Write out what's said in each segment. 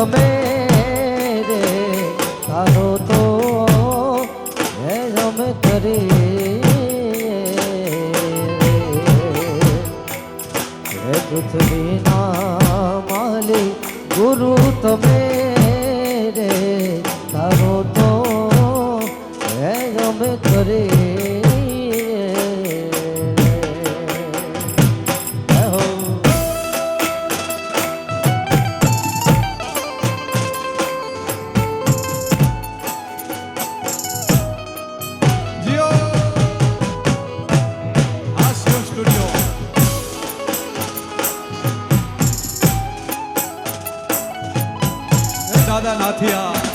તમે રે તારો તો હે અમે કરી હે પૃથ્વીના માલિક ગુરુ તમે રે તારો તો હે અમે કરી દાદા નાથિયા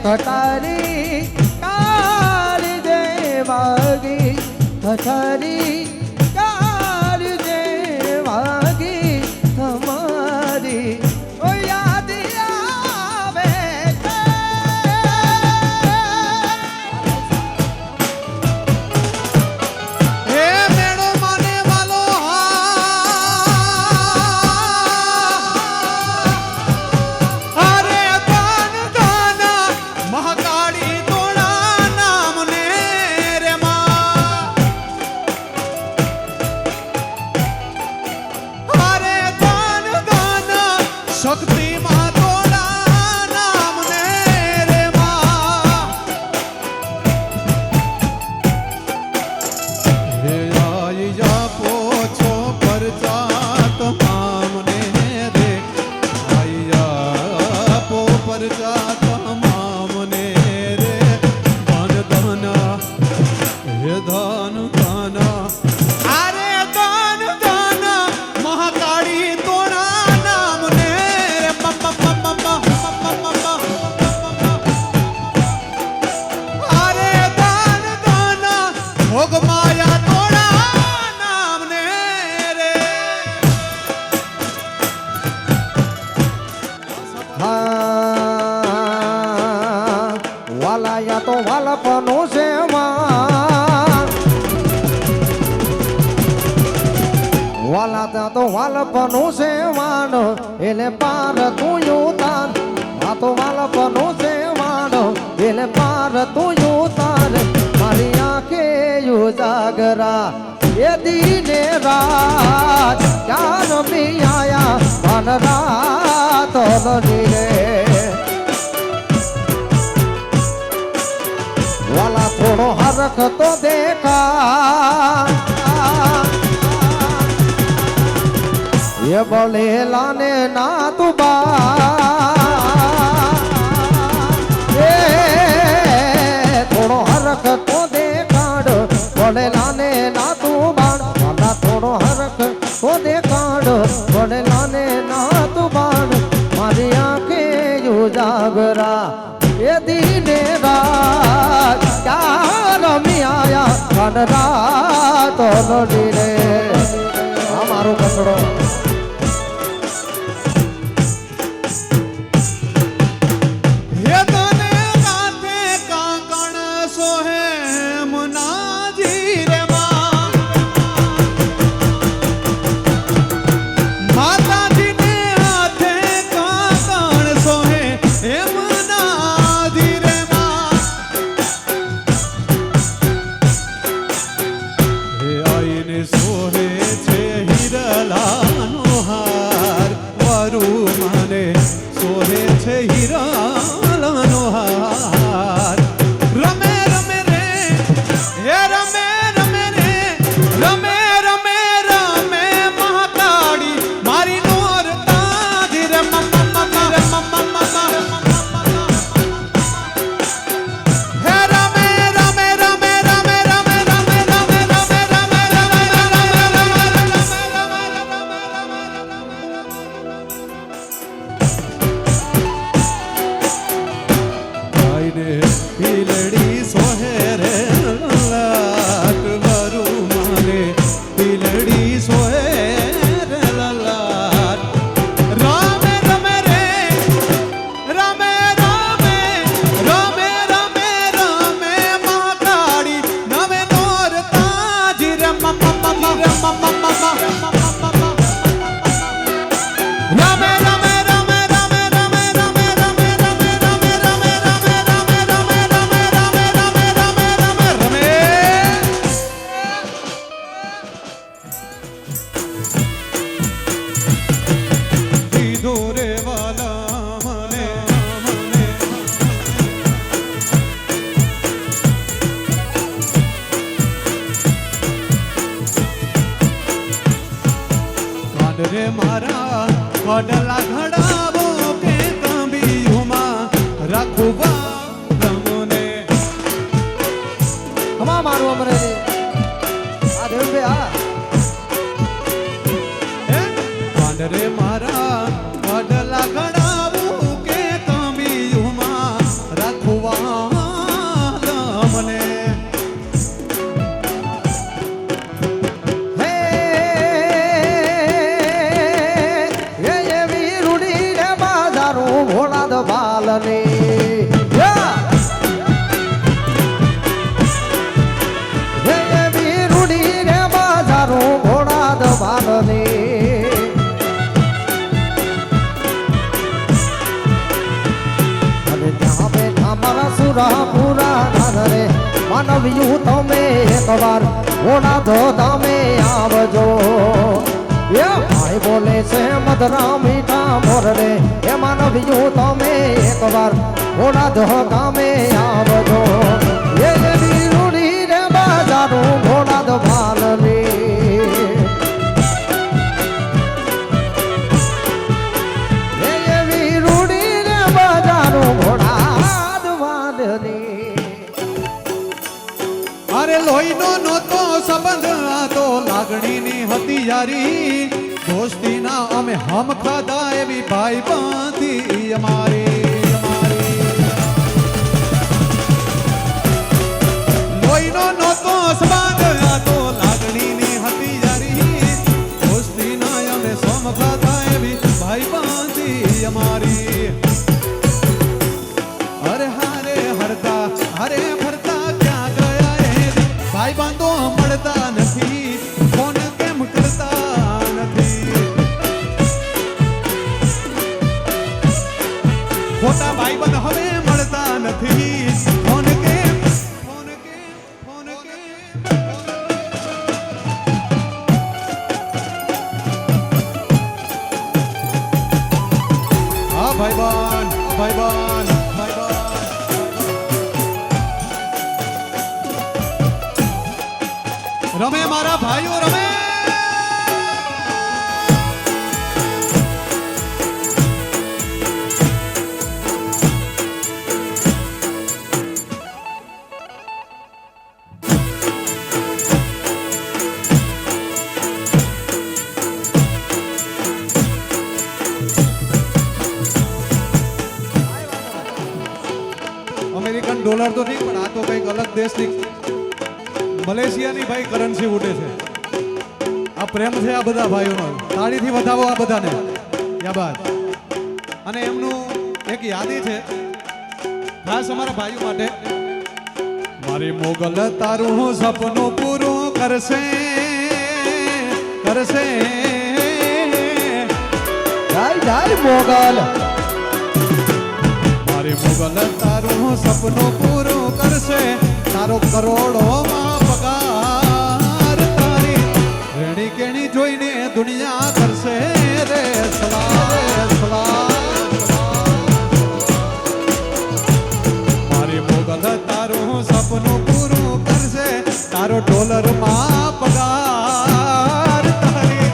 કટારી કાળી દેવાગી કટારી કાળી દેવાગી તમારી ઓ યાદ આવે હે મેળો માને વાલો મહાકાળી તોડા નામ ને રે માં અરે દાન દાન શક્તિ માં તોડા નામ ને રે માં હે આઈ જા પોછો પરચા તમામ ને રે આઈ જા પો પરચા ધન ધન અરે ધન ધન મહાકાળી તોડા નામ ને અરે ધન ધન ભોગ માયા તોડા નામ ને રે વાલાયા તો વાલપનું છે વાલા ત્યાં તો વાલપનું છે માનો એટલે પાર તું ઉતાર આ તો વાલપનું છે માનો એટલે પાર તું ઉતાર મારી આંખે ઉજાગરા એ દીને રાત ક્યાં રમી આયા પણ રાત રે વાલા થોડો હરખ તો દેખા ये बोले लाने ना तू थोड़ो हरख तो देखाड़ बोले लाने ना तू बाण थोड़ो हरख तो देखाड़ बोले लाने ना तू बाण मारी आंखें उजागरा ये दीने रात क्या रमी आया कन रात लोडी रे हमारो कचड़ो વડલા ઘડાવો કે તાંબીઓમાં રાખવા તમને હમા મારું અમરેલી આ દેવભાઈ હા પાંડરે મારા વડલા ઘડાવો કે તાંબીઓમાં રાખવા તમને હે એ એવી રૂડી રે બાજારું ભોળા દ બાલની હે એવી રૂડી રે બાજારું ભોળા દ બાલની અને ત્યાં બેઠા મારા સુરા પૂરા નાદરે માનવ્યું તમે એકવાર ભોળા દો તમે આવજો એ ભાઈ બોલે છે મધરા મીઠા મોરડે એ માનવ્યું તમે એકવાર ભોળા દો તમે આવજો એ એવી રૂડી રે બાજારું ભોળા દો ભાલની એ એવી રૂડી રે બાજારું ભોળા દો ભાલની અરે લોહીનો નહોતો સંબંધ આ તો લાગણીની હતી યારી દોસ્તીના અમે હમ ખાધા એવી ભાઈ બાંધી અમારી લોહીનો નહોતો સંબંધ આ તો લાગણીની હતી યારી દોસ્તીના અમે સમ ખાધા એવી ભાઈ બાંધી અમારી અરે હારે હરતા હરે ફરતા ક્યાં ગયા એ ભાઈ બાંધો મળતા નથી ફોન કેમ કરતા નથી ખોટા ભાઈ બંધ હવે મળતા નથી ફોન કેમ હા ભાઈબાન રમે મારા ભાઈઓ રમે અમેરિકન ડોલર તો નહીં પણ આ તો કંઈક અલગ દેશની મલેશિયાની ભાઈ કરન્સી ઉડે છે આ પ્રેમ છે આ બધા ભાઈઓનો તાળીથી વધાવો આ બધાને યા બાદ અને એમનું એક યાદી છે ખાસ અમારા ભાઈઓ માટે મારી મોગલ તારું સપનું પૂરું કરશે જાય મોગલ મારી મોગલ તારું સપનું પૂરું કરશે તારો કરોડોમાં પગાર તારી રેણી કેણી જોઈને દુનિયા કરશે રે સલા મારી મોગલ તારું સપનું પૂરું કરશે તારો ડોલરમાં પગાર તારી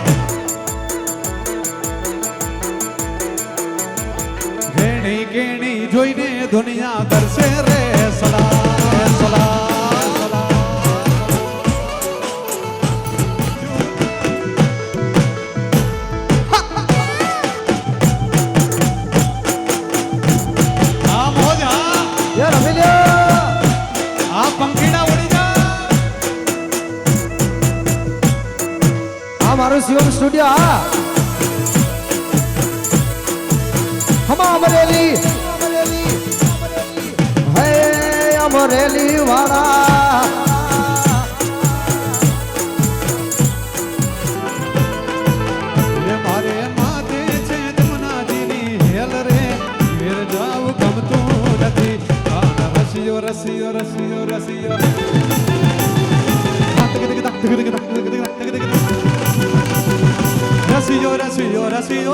રેણી કેણી જોઈને દુનિયા કરશે રે સલા મારું શિવમ સ્ટુડિયો હા હમા અમરેલી હે અમરેલી વાળા મારે માથે છે જમનાજીની હેલ રે ઘેર જાવ ગમતું નથી રસિયો રસિયો રસિયો રસિયો રસિયો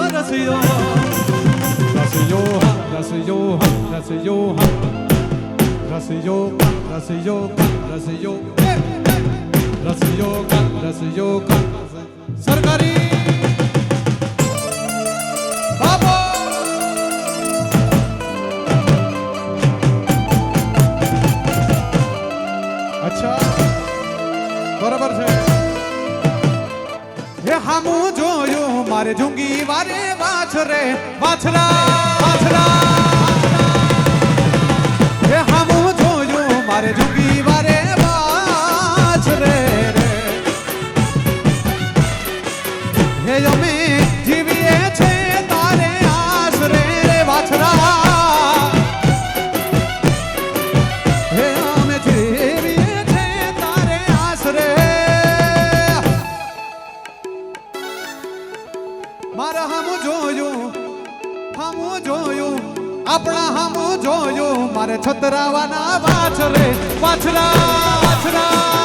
રસિયો રસિયો રસિયો રસિયો રસિયો રસિયો રસિયો રસિયો રસિયો રસિયો રસિયો સરકારી અચ્છા બરાબર છે હે હામું જોયું મારે જુંગી વારે વાછરે વાછરા વાછરા હે હામું જોયું મારે જુંગી વારે વાછરે હે અમે જીવીએ છે તારે આશરે રે વાછરા હે અમે જીવીએ છે તારે આશરે મારા હામું જોયું આપણા હામું જોયું મારે છતરાવાના વાછરે વાછરા વાછરા